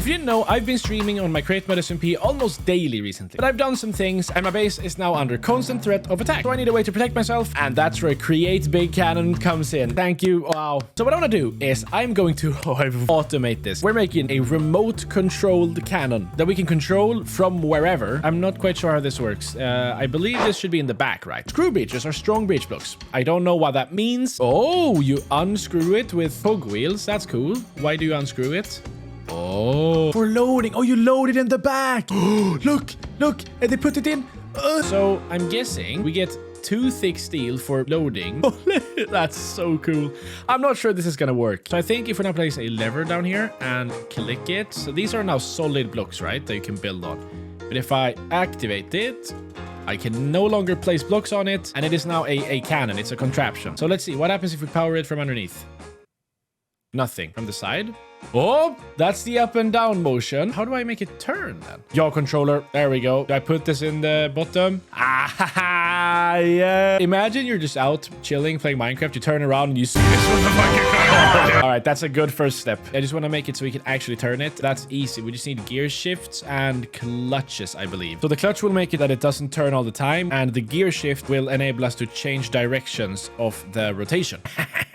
If you didn't know, I've been streaming on my Create Mode SMP almost daily recently, but I've done some things and my base is now under constant threat of attack. So I need a way to protect myself, and that's where Create Big Cannon comes in. Thank you. Wow. So what I want to do is I'm going to automate this. We're making a remote controlled cannon that we can control from wherever. I'm not quite sure how this works. I believe this should be in the back, right? Screw breaches are strong breach blocks. I don't know what that means. Oh, you unscrew it with cog wheels. That's cool. Why do you unscrew it? Oh, for loading. Oh, you load it in the back. Look, and they put it in. So I'm guessing we get 2 thick steel for loading. That's so cool. I'm not sure this is gonna work. So I think if we now place a lever down here and click it, so these are now solid blocks, right, that you can build on. But if I activate it, I can no longer place blocks on it, and it is now a cannon. It's a contraption. So let's see what happens if we power it from underneath. Nothing. From the side. Oh, that's the up and down motion. How do I make it turn then? Yaw controller. There we go. Do I put this in the bottom? Ah, yeah. Imagine you're just out chilling, playing Minecraft. You turn around and you see this with the fucking. All right, that's a good first step. I just want to make it so we can actually turn it. That's easy. We just need gear shifts and clutches, I believe. So the clutch will make it that it doesn't turn all the time, and the gear shift will enable us to change directions of the rotation.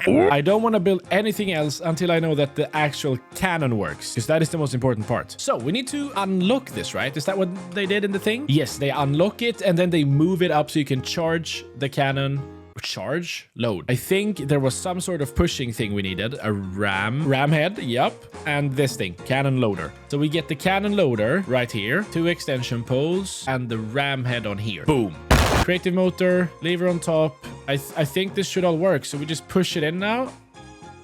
I don't want to build anything else until I know that the actual cannon works, because that is the most important part. So we need to unlock this, right? Is that what they did in the thing? Yes, they unlock it and then they move it up so you can charge the cannon. Charge? Load. I think there was some sort of pushing thing we needed. A ram head. Yep. And this thing. Cannon loader. So we get the cannon loader right here. 2 extension poles and the ram head on here. Boom. Creative motor. Lever on top. I think this should all work. So we just push it in now.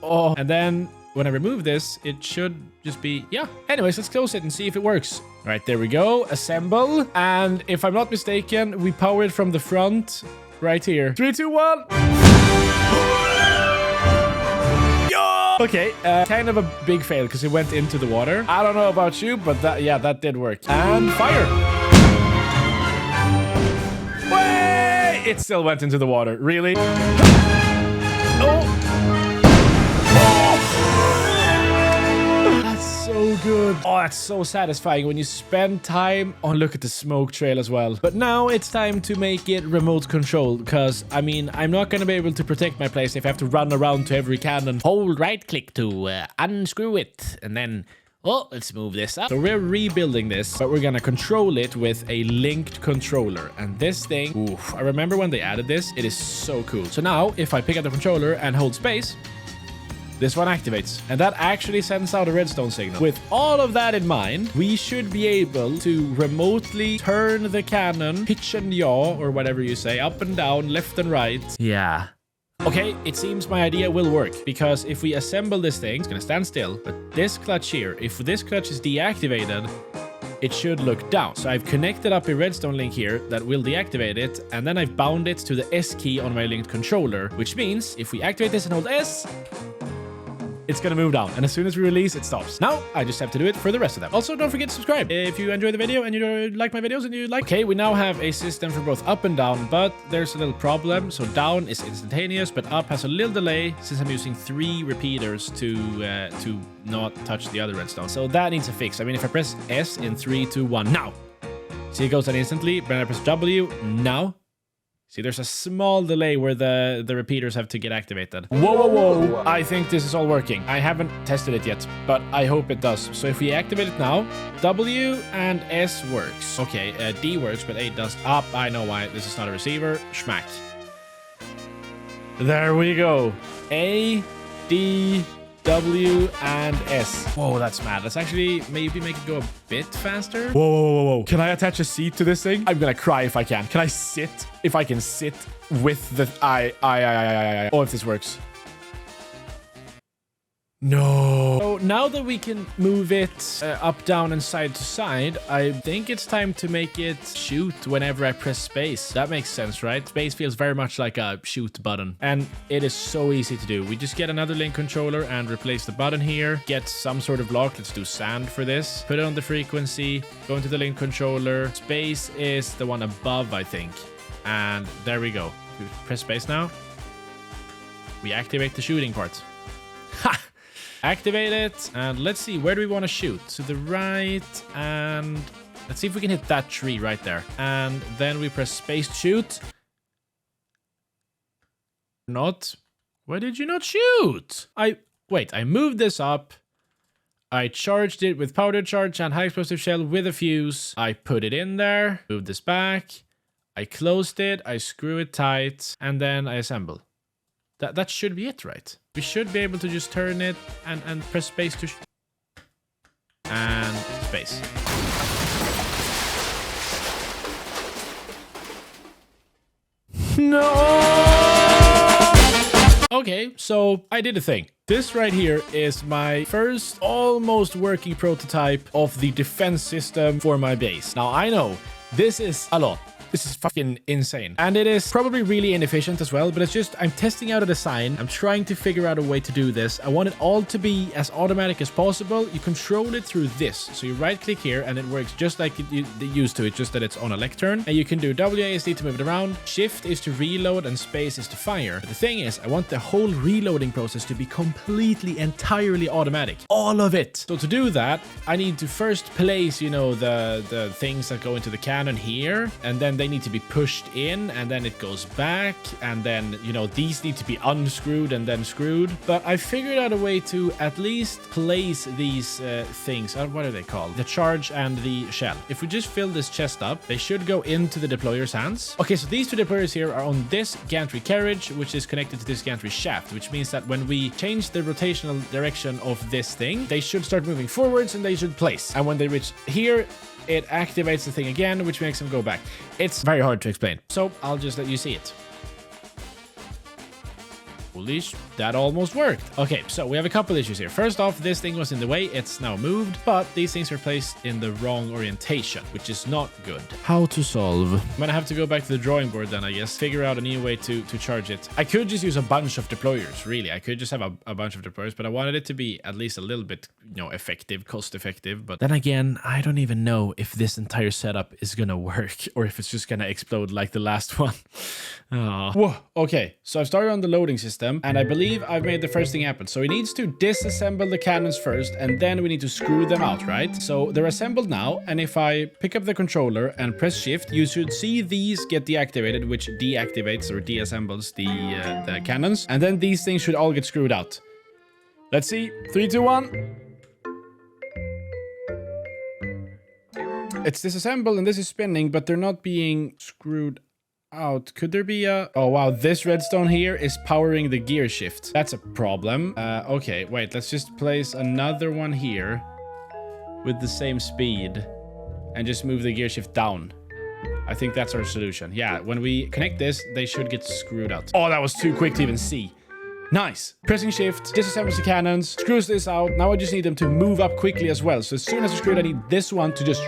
Oh. And then when I remove this, it should just be, yeah. Anyways, let's close it and see if it works. All right, there we go. Assemble. And if I'm not mistaken, we power it from the front right here. 3, 2, 1. Okay, kind of a big fail because it went into the water. I don't know about you, but that did work. And fire. Wait! It still went into the water. Really? Oh! So good. Oh, that's so satisfying when you spend time. Oh, look at the smoke trail as well. But now it's time to make it remote controlled, because I mean, I'm not gonna be able to protect my place if I have to run around to every cannon. Hold right click to unscrew it, and then let's move this up. So we're rebuilding this, but we're gonna control it with a linked controller. And this thing, oof, I remember when they added this, it is so cool. So now if I pick up the controller and hold space, this one activates, and that actually sends out a redstone signal. With all of that in mind, we should be able to remotely turn the cannon, pitch and yaw, or whatever you say, up and down, left and right. Yeah. Okay, it seems my idea will work, because if we assemble this thing, it's gonna stand still, but this clutch here, if this clutch is deactivated, it should look down. So I've connected up a redstone link here that will deactivate it, and then I've bound it to the S key on my linked controller, which means if we activate this and hold S, it's gonna move down, and as soon as we release, it stops. Now I just have to do it for the rest of them. Also, don't forget to subscribe if you enjoy the video and you like my videos and you like. Okay, we now have a system for both up and down, but there's a little problem. So down is instantaneous, but up has a little delay since I'm using 3 repeaters to not touch the other redstone. So that needs a fix. I mean, if I press S in 3, 2, 1 now, see, it goes on instantly. When I press W now, see, there's a small delay where the repeaters have to get activated. Whoa. I think this is all working. I haven't tested it yet, but I hope it does. So if we activate it now, W and S works. Okay, D works, but A does. Up, I know why. This is not a receiver. Schmack. There we go. A, D, W, and S. Whoa, that's mad. Let's actually maybe make it go a bit faster. Whoa. Can I attach a seat to this thing? I'm gonna cry if I can. Can I sit? If I can sit with the... Oh, if this works. No. So now that we can move it up, down, and side to side, I think it's time to make it shoot whenever I press space. That makes sense, right? Space feels very much like a shoot button, and it is so easy to do. We just get another link controller and replace the button here. Get some sort of block. Let's do sand for this. Put it on the frequency. Go into the link controller. Space is the one above, I think. And there we go. We press space now. We activate the shooting part. Ha! Activate it. And let's see, where do we want to shoot? To the right. And let's see if we can hit that tree right there. And then we press space to shoot. Not. Why did you not shoot? Wait, I moved this up. I charged it with powder charge and high explosive shell with a fuse. I put it in there, moved this back. I closed it, I screw it tight, and then I assemble. That should be it, right? We should be able to just turn it and press space to... and space. No! Okay, so I did a thing. This right here is my first almost working prototype of the defense system for my base. Now, I know this is a lot. This is fucking insane. And it is probably really inefficient as well, but it's just, I'm testing out a design. I'm trying to figure out a way to do this. I want it all to be as automatic as possible. You control it through this. So you right click here and it works just like it used to. It's just that it's on a lectern. And you can do WASD to move it around. Shift is to reload and space is to fire. But the thing is, I want the whole reloading process to be completely, entirely automatic. All of it. So to do that, I need to first place, you know, the things that go into the cannon here. And then they need to be pushed in and then it goes back, and then, you know, these need to be unscrewed and then screwed. But I figured out a way to at least place these things. What are they called? The charge and the shell. If we just fill this chest up, they should go into the deployer's hands. Okay, so these two deployers here are on this gantry carriage, which is connected to this gantry shaft, which means that when we change the rotational direction of this thing, they should start moving forwards and they should place. And when they reach here, it activates the thing again, which makes them go back. It's very hard to explain, so I'll just let you see it. Holy sh... that almost worked. Okay, so we have a couple issues here. First off, this thing was in the way. It's now moved, but these things are placed in the wrong orientation, which is not good. How to solve? I'm gonna have to go back to the drawing board then, I guess. Figure out a new way to charge it. I could just use a bunch of deployers, really. I could just have a bunch of deployers, but I wanted it to be at least a little bit, you know, effective, cost effective. But then again, I don't even know if this entire setup is gonna work or if it's just gonna explode like the last one. Oh. Whoa. Okay, so I've started on the loading system, and I believe I've made the first thing happen. So it needs to disassemble the cannons first, and then we need to screw them out, right? So they're assembled now, and if I pick up the controller and press shift, you should see these get deactivated, which deactivates or deassembles the cannons, and then these things should all get screwed out. Let's see. 3, 2, 1. It's disassembled and this is spinning, but they're not being screwed out. Could there be a... oh, wow. This redstone here is powering the gear shift. That's a problem. Okay, wait. Let's just place another one here with the same speed and just move the gear shift down. I think that's our solution. Yeah, when we connect this, they should get screwed out. Oh, that was too quick to even see. Nice. Pressing shift, disassembles the cannons, screws this out. Now I just need them to move up quickly as well. So as soon as I screw it, I need this one to just...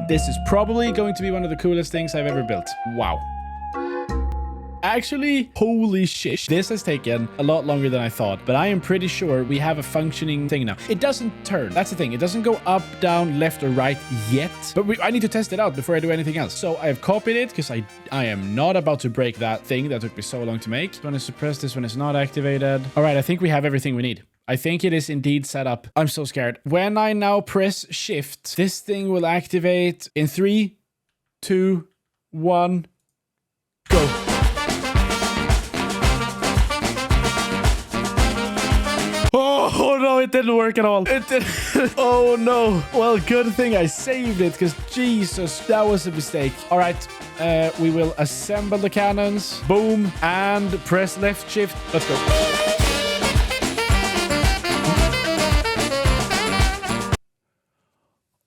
this is probably going to be one of the coolest things I've ever built. Wow. Actually, holy shit. This has taken a lot longer than I thought, but I am pretty sure we have a functioning thing now. It doesn't turn. That's the thing. It doesn't go up, down, left, or right yet, but I need to test it out before I do anything else. So I have copied it because I am not about to break that thing that took me so long to make. I'm going to suppress this when it's not activated. All right, I think we have everything we need. I think it is indeed set up. I'm so scared. When I now press shift, this thing will activate in 3, 2, 1, go. Oh no, it didn't work at all. It did. Oh no. Well, good thing I saved it, because Jesus, that was a mistake. All right, we will assemble the cannons. Boom, and press left shift. Let's go.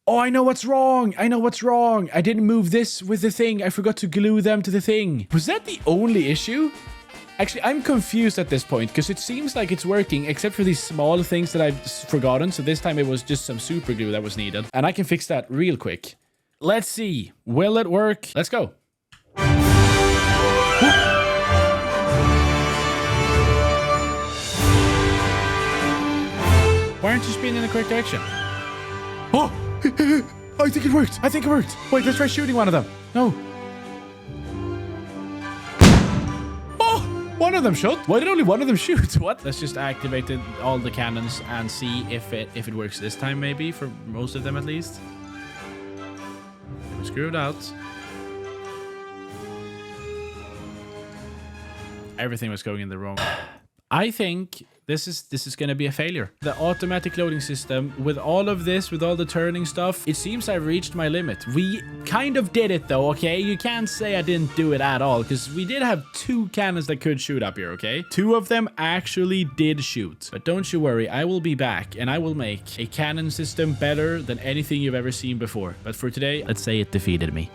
Oh, I know what's wrong. I know what's wrong. I didn't move this with the thing. I forgot to glue them to the thing. Was that the only issue? Actually, I'm confused at this point because it seems like it's working except for these small things that I've forgotten. So this time it was just some super glue that was needed. And I can fix that real quick. Let's see. Will it work? Let's go. Why aren't you spinning in the correct direction? Oh, I think it worked. I think it worked. Wait, let's try shooting one of them. No. One none of them shot? Why did only one of them shoot? What? Let's just activate all the cannons and see if it works this time, maybe, for most of them at least. We're screwed out. Everything was going in the wrong. I think this is going to be a failure. The automatic loading system, with all of this, with all the turning stuff, it seems I've reached my limit. We kind of did it though, okay? You can't say I didn't do it at all, because we did have 2 cannons that could shoot up here, okay? 2 of them actually did shoot. But don't you worry, I will be back, and I will make a cannon system better than anything you've ever seen before. But for today, let's say it defeated me.